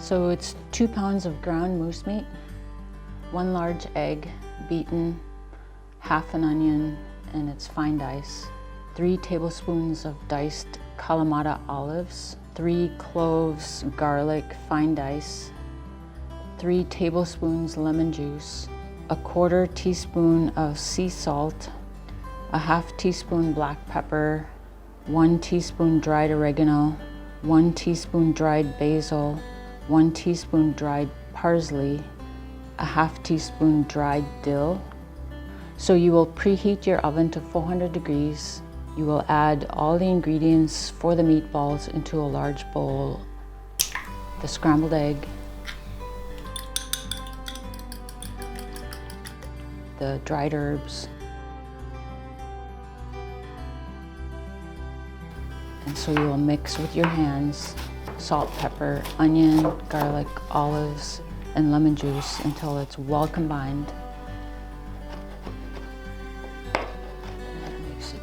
So it's 2 pounds of ground moose meat, 1 large egg beaten, half an onion and its fine dice, 3 tablespoons of diced kalamata olives, 3 cloves garlic fine dice, 3 tablespoons lemon juice, a 1/4 teaspoon of sea salt, a 1/2 teaspoon black pepper, 1 teaspoon dried oregano, 1 teaspoon dried basil, 1 teaspoon dried parsley, a 1/2 teaspoon dried dill. So you will preheat your oven to 400 degrees. You will add all the ingredients for the meatballs into a large bowl. The scrambled egg, the dried herbs, and so you will mix with your hands salt, pepper, onion, garlic, olives, and lemon juice until it's well combined. Mix it.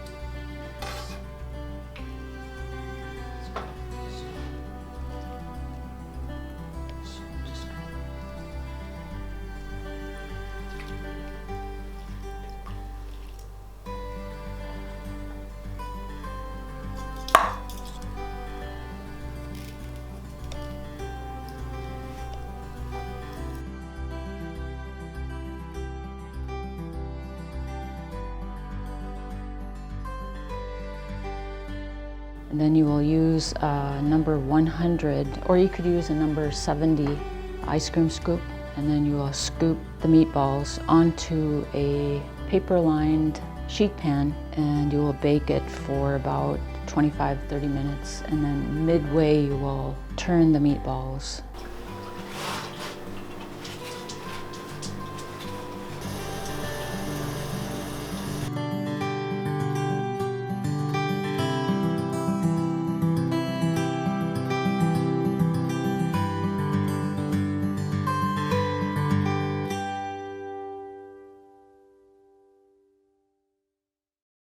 And then you will use a number 100, or you could use a number 70 ice cream scoop. And then you will scoop the meatballs onto a paper-lined sheet pan, and you will bake it for about 25-30 minutes. And then midway you will turn the meatballs